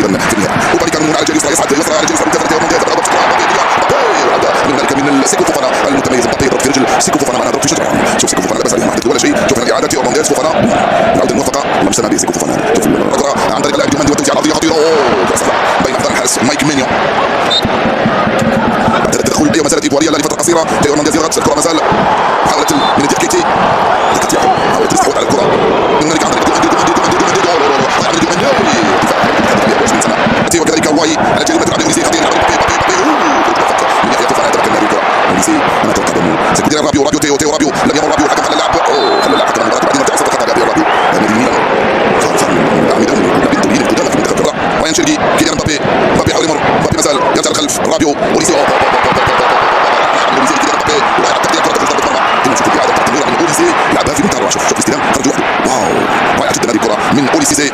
جدا في النهايه. وباريكانو على الجهه اليسرى يصعد يسرى على الجهه اليسرى ممتازه من هنالك من سيكو فوفانا المتميز. مبابي يضرب في رجل سيكو فوفانا معنا ضرب في شجره. شوف سيكو فوفانا لا باس عليه ما حدث ولا شيء. شوف الاعاده تيو مونديز فوفانا العوده الموفقه لم تسمى به سيكو فوفانا. شوف الركله عن طريق اللاعب ديوماندي والتوزيع العرضيه خطيره بين احضان الحارس مايك مينيو. التدخل البدايه ما زالت ايفواريه لفتره قصيره. تيو مونديز يضغط الكره ما زال محاوله من ديكيتي حاولت الاستحواذ على الكره من هنالك عن طريق ديوماندي وكذلك واي على جانب اللاعب اوليسي خطير من يحيى فوفانا تمكن من الكره اوليسي. انا اتوقع انه سيدير رابيو تيو رابيو لم يمر رابيو الحكم على اللاعب خلى اللاعب حكم المباراه بعدين ارتعصت خطا رابيو نادي الميلان صار عميدا لاعبين طويل قدامه في المنتخب الرابع. راين شيركي كيليان مبابي حاول يمر مبابي مازال يرجع للخلف رابيو اوليسي لعبها في منتهى الروعه. شوف الاستلام خرج وحده واو رائعه جدا هذه الكره من اوليسي.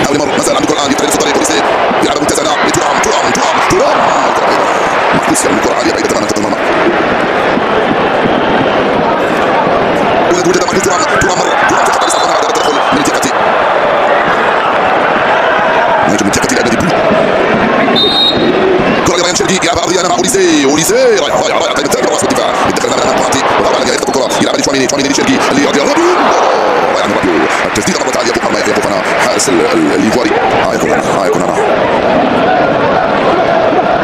حاول يمر مازال عنده الان يفتح في طريق اوليسي يلعبها ممتازه لترام معكوس يعني الكره عاليه بعيده تماما خط المرمى. وجد معكوس ترام فقط ليس بعد التدخل من تيكاتي نجم من تيكاتي الابدي بلو. كره راين شيركي يلعبها ارضيه مع اوليسي رائعه قيد الثاني بالراس والدفاع يدخل امام بارتي وضربه على يخطف الكره يلعب لشواميني لشيركي اللي يعطي رابيو التسديده مرت عاليه فوق ما يحيى فوفانا حارس الايفواري. يكون هنا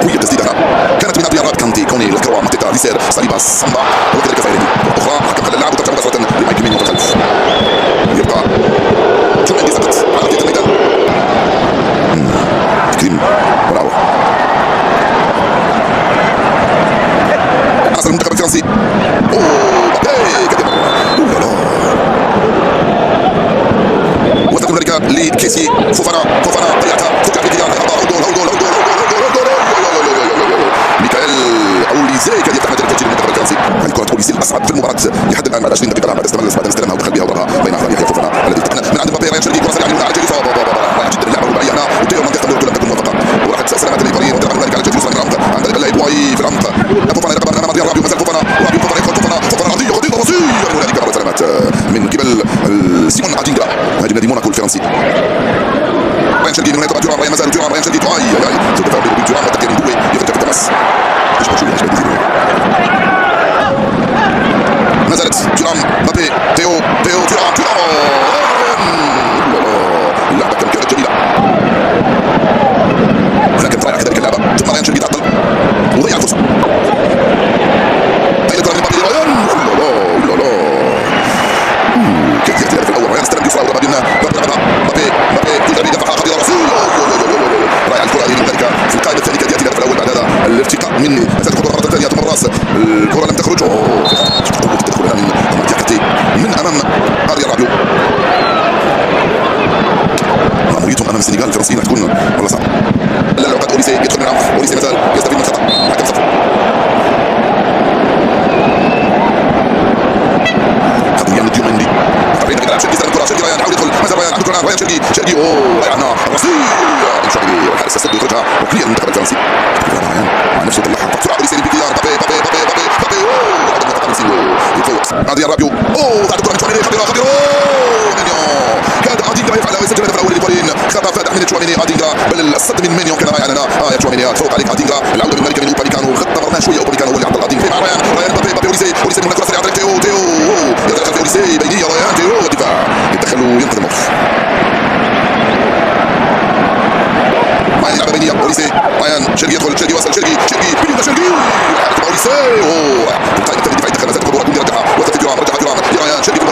قويه التسديده هنا كانت من ادريان كانتي كوني الكره ماتيتا ليسير صليبا سامبا وكذلك فايريني اخرى حكم خلى اللاعب وترجع مباشره لمايك مينيو في الخلف. يبقى جوميندي فقط على ارضيه الميدان تكريم براو عناصر المنتخب الفرنسي. وصلت هنالك لكيسي فوفانا ضيعتها ترجع في اتجاه الخطا. ميكائيل اوليسي كاد يفتح مجال التسجيل المنتخب الفرنسي. هذه كرة اوليسي الاصعب في المباراة لحد الان بعد 20 دقيقة بعد استلمها ودخل بها وضربها بين احضان يحيى فوفانا الذي التقن من عند مبابي. راين شيركي كرة سريعة من على الجهة رائعة جدا اللعبة الرباعية هنا وتيو مونديز تمر لم تكن موفقة وراحت سلامة الايفاريين وتلعب هنالك على الجهة اليسرى من العمق عند اللاعب واي في العمق. فوفانا يرقب امام ادريان رابيو مازال فوفانا يدخل فوفانا ارضية خطيرة رصية من هنالك مرة سلامات من قبل سيمون ادينغرا مهاجم نادي موناكو الفرنسي. راين شيركي من هناك ترام راين مازال ترام راين شيركي سوف تفاعل ترام وتقدير من دوي يفتح التماس ما زالت ترام مبابي تيو ترام اللعبة كانت جميلة هنا كانت رائعة كذلك اللعبة ثم راين شيركي تعطل وضيع الفرصة. هاي الكرة من مبابي راين كيف يأتي الهدف الأول. راين استلم يسرى وضربها مبابي تجري دفعها خطيرة رصية رائعة الكرة هذه من ذلك في القائمة الثانية كاد يأتي الهدف الأول بعد هذا الارتقاء من أساس الخطوة مرة ثانية ثم الراس الكرة لم تخرج تدخل الآن من تيكاتي من أمام أريان رابيو. مأموريتهم أمام السنغال الفرنسيين هتكون والله صعب. لا الأوقات أوليسي يدخل من العمق أوليسي مازال يستفيد من الخطأ حكم صفر. خطية من ديوماندي طبيعي بيلعب شيركي سلم الكرة شيركي رايان حاول يدخل مازال رايان عنده كرة رايان شيركي رائعة رصية من شواميني والحارس يصد ويخرجها وكليا المنتخب الفرنسي. رايان مع نفسه طلعها بسرعة أوليسي بكيار بابي ادريان رابيو ضاعت الكرة من شواميني خطيرة كاد ادينغرا يفعلها ويسجل الهدف الاول للفريقين. خطا فاتح من شواميني ادينغرا بل الصد من مينيو كان رائعا هنا يا شواميني تفوق عليك ادينغرا العوده من ملكه من اوباميكانو خطرنا شويه اوباميكانو هو اللي عطل ادينغرا مع رايان مبابي اوليسي من الكره سريعه تيو يدخل خلف اوليسي بينيه رايان تيو الدفاع يدخل وينقذ الموقف. رايان يلعب بينيه اوليسي رايان شيركي يدخل شيركي وصل شيركي بينيه شيركي اوليسي القائمه الثانيه دفاعيه دخل مسافه الكره يرجعها وصل ترام رجع ترام لرايان شيركي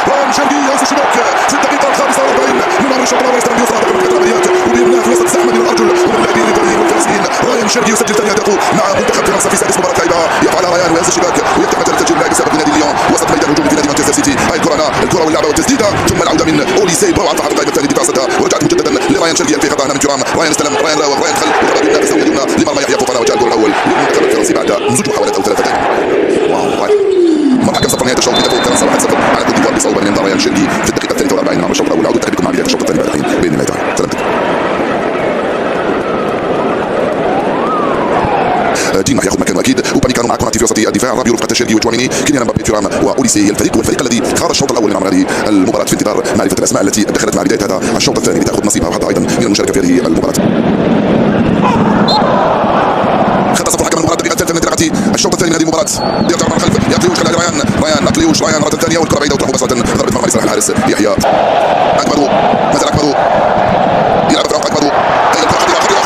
راين شيركي يوصل الشباك في الدقيقة الخامسة والأربعين من عمر الشوط الأول يستلم يسرى ضربة الركلات وبيمناه في وسط زحمة من الأرجل ومن اللاعبين الإيطاليين والفرنسيين. راين شيركي يسجل ثاني هدفه مع منتخب فرنسا في سادس مباراة لعبها يفعلها رايان وينزل الشباك ويفتح مجال التسجيل لاعب سابق نادي ليون وسط ميدان هجومي في نادي مانشستر سيتي. هاي الكرة واللعبة والتسديدة ثم العودة من أوليسي روعة في القائمة الثانية دفاع صدها ورجعت مجددا لراين شيركي في خطأ من ترام. راين استلم راين راوغ راين خل وضرب بالنافذة اليمنى لمرمى يحيى فوفانا وجاء الجول الأول للمنتخب الفرنسي بعد نضوج محاولات أو ثلاثتين. حكم صفر نهاية الشوط لتفوق فرنسا 1-0 على كوت ديفوار بصعوبة من رايان شيركي في الدقيقة الثالثة والأربعين من الشوط الأول. عودة تقريبكم مع بداية الشوط الثاني بعد الحين بإذن الله تعالى. سلامتك. جينا ياخذ مكانه اكيد وباميكانو مع كوناتي في وسط الدفاع رابيو رفقة شيركي وتشواميني كيليان مبابي تيرام واوليسي الفريق الذي خاض الشوط الاول من عمل هذه المباراة في انتظار معرفة الاسماء التي دخلت مع بداية هذا الشوط الثاني لتاخذ نصيبها وحظها ايضا من المشاركة في هذه المباراة. خط صف الحكم المباراة الدقيقة الثالثة من انطلاقة الشوط الثاني من هذه المباراة. يرجع من الخلف يأكليوش خلال ريان أكليوش مرة ثانية والكرة بعيدة وتروح مباشرة ضربة مرمى لصالح الحارس يحيى أكبرو. ما زال أكبرو يلعب في أكبرو. هي الكرة خطيرة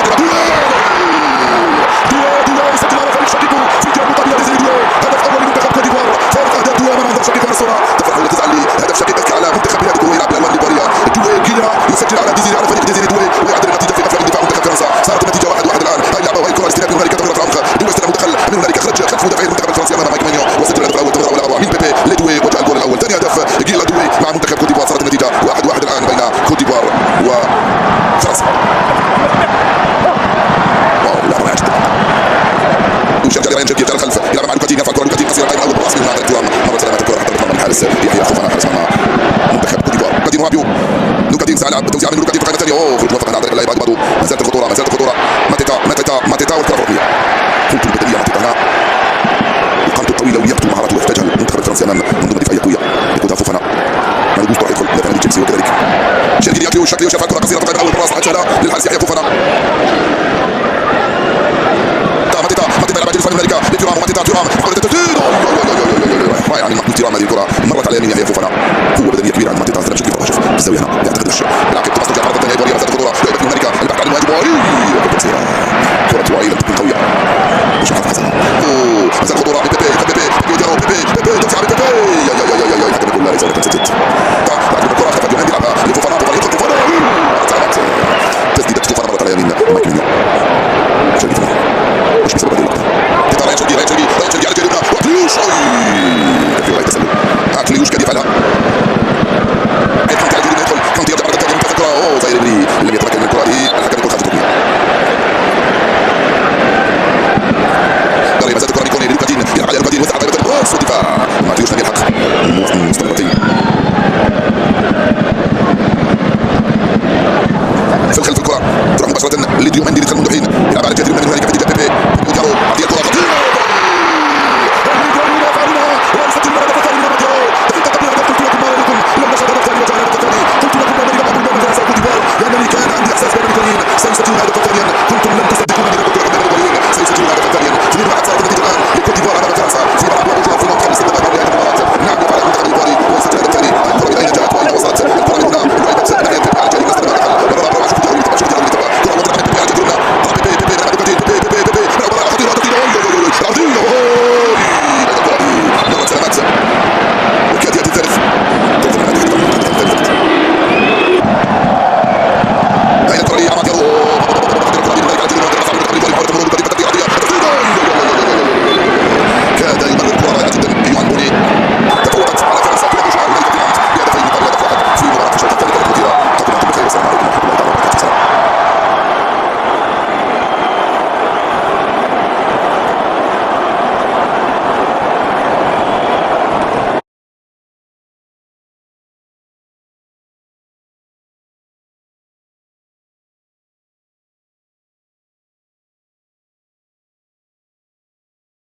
دوا يسجل على فريق شقيقه في جانب طبيعي ديزيري دوا. هدف أول لمنتخب كوت ديفوار. فارق أهداف دوا من أنظار شقيقه من الصورة. تفرح وتزعل لهدف شقيقك على منتخب بلادك وهو يلعب بالألوان الإيطالية. دوا كيليا يسجل على ديزيري على فريق ديزيري دوا ويعدل النتيجة في أفراد دفاع منتخب فرنسا. صارت النتيجة 1-1 الآن. هاي اللعبة وهي الكرة الاستلام من هنالك تمريرة العمق. دوا استلم ودخل من هنالك خرج خلف مدافعي المنتخب الفرنسي أمام مايك مانيو وسجل الهدف الأول تمريرة أول من بيبي لدوي وجاء الجول الأول. ثاني هدف جيلا دوي مع منتخب كوت ديفوار. صارت النتيجة 1-1 الآن بين كوت ديفوار وفرنسا. يشجع ريان شركي الخلف يلعب مع لوكاتين يرفع الكره لوكاتين قصيره قائمه اول براس من هذا الترام مره سلامات الكره حتى من الحارس يحيى خوفنا حارس مرمى منتخب كوت ديفوار. لوكاتين رابيو لوكاتين سالع توزيع من لوكاتين في ثانيه خروج موفق على طريق اللاعب بعده ما زالت الخطوره ماتيتا والكره الركنيه. قوه البدنيه ماتيتا هنا وقامته الطويله ولياقته ومهاراته يحتاجها المنتخب الفرنسي امام منظومه دفاعيه قويه يقودها فوفانا. ما يجوز يدخل دفاع نادي تشيلسي وكذلك شركي ياكليوش يرفع الكره قصيره فقط اول براس حتى للحارس يحيى فوفانا. ماتيتا يلعب جلسة من أمريكا لتيرام وماتيتا تيرام محاولة التسديد رائع من محمود تيرام. هذه الكرة مرت على يمين يحيى فوفانا. قوة بدنية كبيرة عند ماتيتا استلم بشكل فرش في الزاوية هنا يعتقد وش يلعب كيف تبص مرة ثانية إيطاليا مسألة الخطورة لعبة من أمريكا البحث عن المهاجم كرة واي لم تكن قوية مش عارف حسنا مسألة الخطورة بيبي تدفع بيبي حتى نقول لا ليس ولا تسدد لكن الكرة خفت يونان يلعبها لفوفانا يدخل فوفانا تسديدة فوفانا مرت على يمين مايك مينيو مش بسبب هذه اللقطة. ريان شرقي على جانبنا وأكليوش أكليوش كيف يفعلها؟ كونتي على جانبنا يدخل كونتي يرجع مرة ثانية من الكرة زاير إبري لم يتمكن من الكرة هذه الحكم يقول خارج الركنية. ما زالت الكرة بيكوني لوكاتين يلعب عليها لوكاتين وسع طائرة الراس والدفاع ماتيوش لم يلحق مستمرتين في الخلف. الكرة تروح مباشرة لديوماندي يدخل المدافعين يلعب على الجهة من هنالك في اتجاه بيبي يوديرو هذه الكرة خطيرة وليست المرة الثانية من ماتيو دقيقة قبل الهدف قلت لكم ما لكم لما شاهد الهدف الثاني وجاء الهدف الثاني قلت لكم ما لكم أقول من فرنسا وكوت ديفوار لأنني كان عندي إحساس بأن الكونين سيسجلون هذا